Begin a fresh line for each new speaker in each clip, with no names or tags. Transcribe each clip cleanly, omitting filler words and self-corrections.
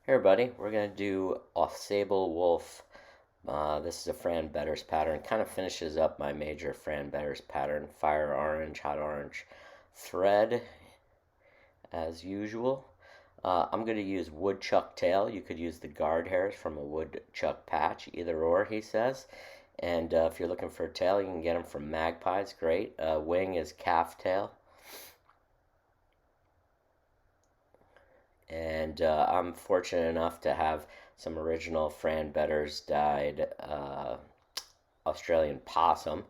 Here, buddy, we're going to do Ausable Wulff. This is a Fran Betters pattern. Kind of finishes up my major Fran Betters pattern. Fire orange, hot orange thread, as usual. I'm going to use woodchuck tail. You could use the guard hairs from a woodchuck patch, either or, he says. And if you're looking for a tail, you can get them from magpies. Great. Wing is calf tail. And I'm fortunate enough to have some original Fran Betters dyed Australian possum,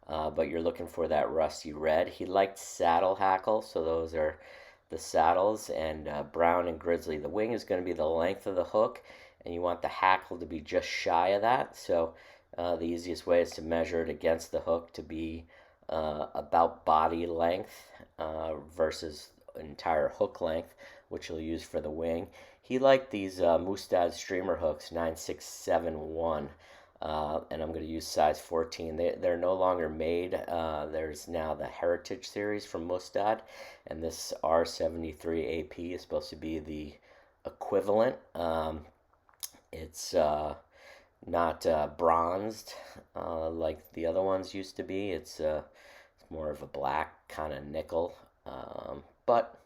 but you're looking for that rusty red. He liked saddle hackle, so those are the saddles, and brown and grizzly. The wing is going to be the length of the hook, and you want the hackle to be just shy of that. So the easiest way is to measure it against the hook to be about body length versus entire hook length, which you'll use for the wing. He liked these Mustad streamer hooks, 9671, and I'm going to use size 14. They're no longer made. There's now the Heritage series from Mustad, and this R73 AP is supposed to be the equivalent. It's not bronzed like the other ones used to be. It's more of a black kind of nickel, but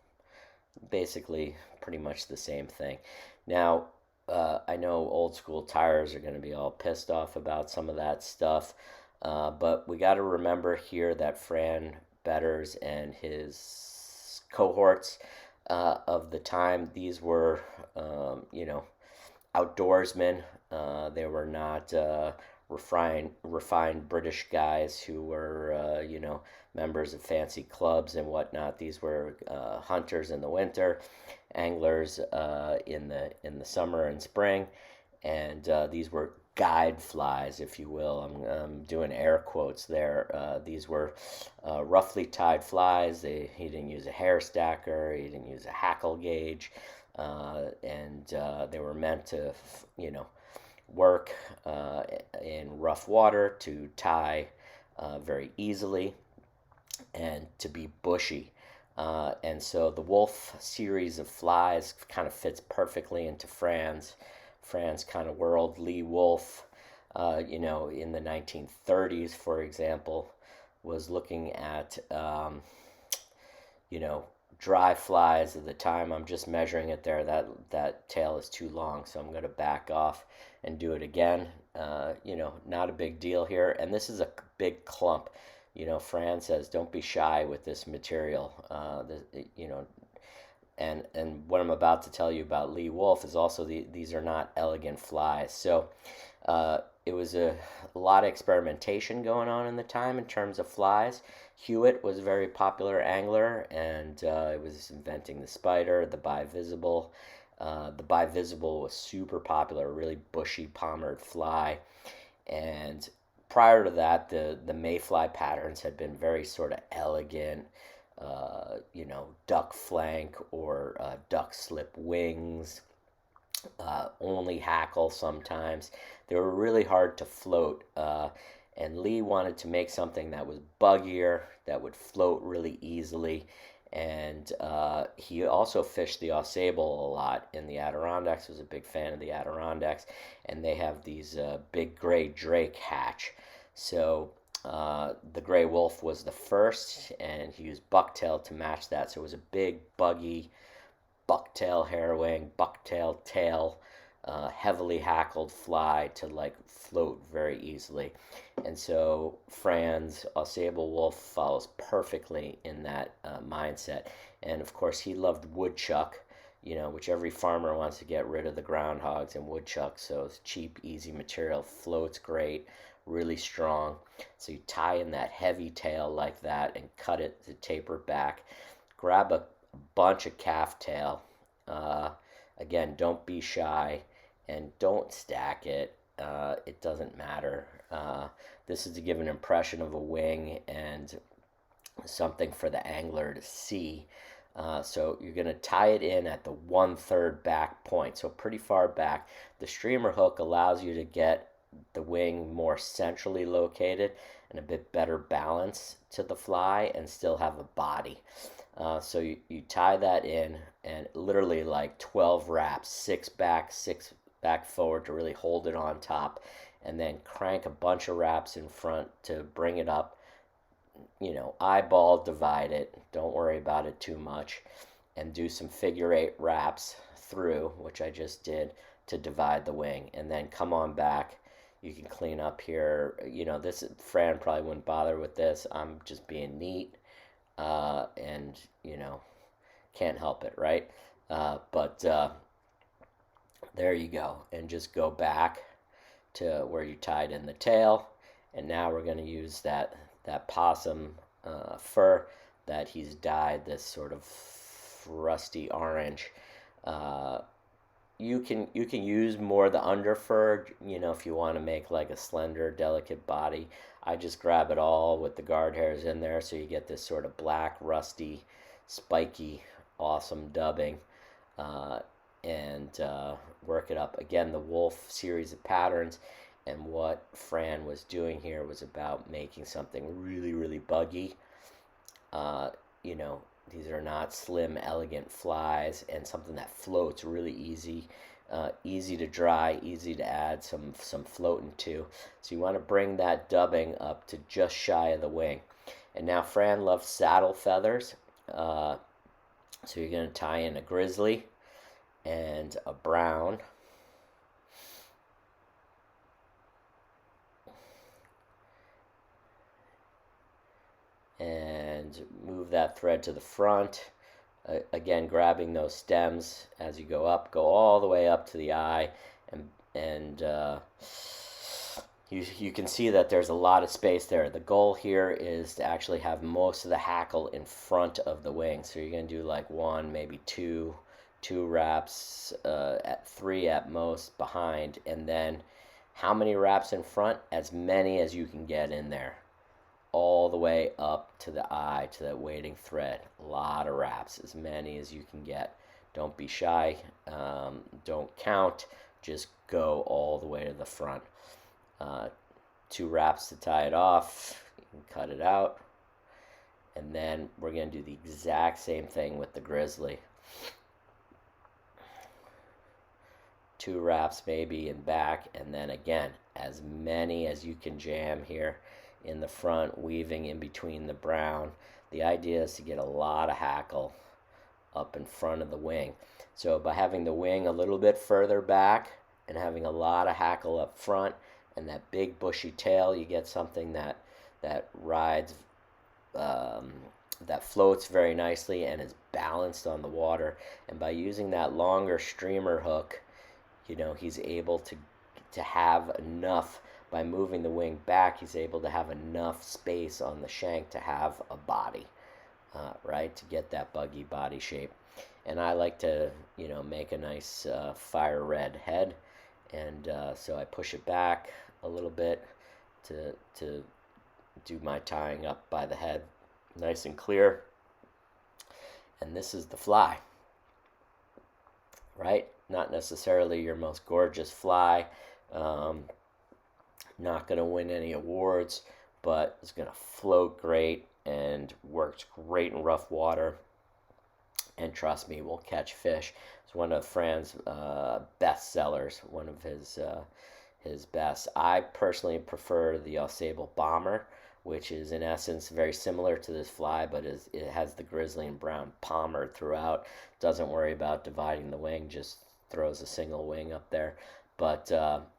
basically pretty much the same thing. Now, I know old school tires are going to be all pissed off about some of that stuff, but we got to remember here that Fran Betters and his cohorts of the time, these were, outdoorsmen. They were not refined British guys who were, members of fancy clubs and whatnot. These were hunters in the winter, anglers in the summer and spring, and these were guide flies, if you will. I'm doing air quotes there. These were roughly tied flies. He didn't use a hair stacker. He didn't use a hackle gauge, and they were meant to, work in rough water, to tie very easily, and to be bushy. And so the Wulff series of flies kind of fits perfectly into Fran's kind of world. Lee Wulff, in the 1930s, for example, was looking at, dry flies at the time. I'm just measuring it there. That tail is too long, so I'm going to back off and do it again. Not a big deal here. And this is a big clump. Fran says, don't be shy with this material. And what I'm about to tell you about Lee Wulff is also these are not elegant flies. So it was a lot of experimentation going on in the time in terms of flies. Hewitt was a very popular angler, and it was inventing the spider, the Bi-Visible. The Bi-Visible was super popular, a really bushy palmered fly. And prior to that, the mayfly patterns had been very sort of elegant, duck flank or duck slip wings, only hackle sometimes. They were really hard to float, and Lee wanted to make something that was buggier, that would float really easily. And he also fished the Ausable a lot in the Adirondaks, was a big fan of the Adirondaks, and they have these big gray drake hatch. So the Gray Wulff was the first, and he used bucktail to match that. So it was a big, buggy, bucktail hair wing, bucktail tail, heavily hackled fly to float very easily. And so Fran's Ausable Wulff follows perfectly in that mindset. And of course, he loved woodchuck, which every farmer wants to get rid of the groundhogs and woodchuck. So it's cheap, easy material, floats great, really strong. So you tie in that heavy tail like that and cut it to taper back. Grab a bunch of calf tail. Again, don't be shy and don't stack it. It doesn't matter. This is to give an impression of a wing and something for the angler to see. So you're going to tie it in at the 1/3 back point, so pretty far back. The streamer hook allows you to get the wing more centrally located and a bit better balance to the fly and still have a body. So you tie that in, and literally like 12 wraps, 6 back forward to really hold it on top, and then crank a bunch of wraps in front to bring it up. Eyeball divide it, don't worry about it too much, and do some figure 8 wraps through, which I just did, to divide the wing, and then come on back. You can clean up here. This Fran probably wouldn't bother with this. I'm just being neat, and can't help it, right? But there you go, and just go back to where you tied in the tail, and now we're going to use that possum fur that he's dyed this sort of rusty orange. You can use more of the under fur, if you want to make like a slender, delicate body. I just grab it all with the guard hairs in there, so you get this sort of black, rusty, spiky, awesome dubbing, and work it up. Again, the Wulff series of patterns, and what Fran was doing here was about making something really, really buggy. These are not slim, elegant flies, and something that floats really easy. Easy to dry, easy to add some floating to. So you want to bring that dubbing up to just shy of the wing. And now Fran loves saddle feathers. So you're going to tie in a grizzly and a brown. And move that thread to the front. Again, grabbing those stems as you go up, go all the way up to the eye, and you can see that there's a lot of space there. The goal here is to actually have most of the hackle in front of the wing. So you're going to do like 1, maybe 2 wraps, at 3 at most behind, and then how many wraps in front? As many as you can get in there, all the way up to the eye, to that waiting thread. A lot of wraps, as many as you can get. Don't be shy. Don't count. Just go all the way to the front. 2 wraps to tie it off. You can cut it out. And then we're going to do the exact same thing with the grizzly. 2 wraps maybe in back, and then again, as many as you can jam here in the front, weaving in between the brown. The idea is to get a lot of hackle up in front of the wing. So by having the wing a little bit further back and having a lot of hackle up front and that big bushy tail, you get something that rides, that floats very nicely and is balanced on the water. And by using that longer streamer hook, he's able to have enough. By moving the wing back, he's able to have enough space on the shank to have a body, right, to get that buggy body shape. And I like to, make a nice fire red head, and so I push it back a little bit to do my tying up by the head, nice and clear. And this is the fly, right? Not necessarily your most gorgeous fly. Not going to win any awards, but it's going to float great and works great in rough water. And trust me, will catch fish. It's one of Fran's best sellers, one of his best. I personally prefer the Ausable Bomber, which is in essence very similar to this fly, but it has the grizzly and brown palmer throughout. Doesn't worry about dividing the wing, just throws a single wing up there. But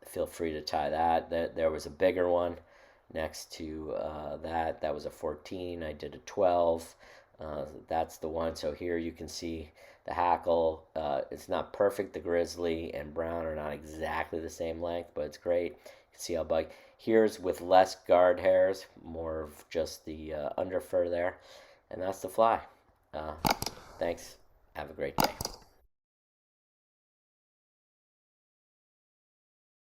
feel free to tie that. There was a bigger one next to that. That was a 14. I did a 12. That's the one. So here you can see the hackle. It's not perfect. The grizzly and brown are not exactly the same length, but it's great. You can see how big. Here's with less guard hairs, more of just the under fur there. And that's the fly. Thanks. Have a great day.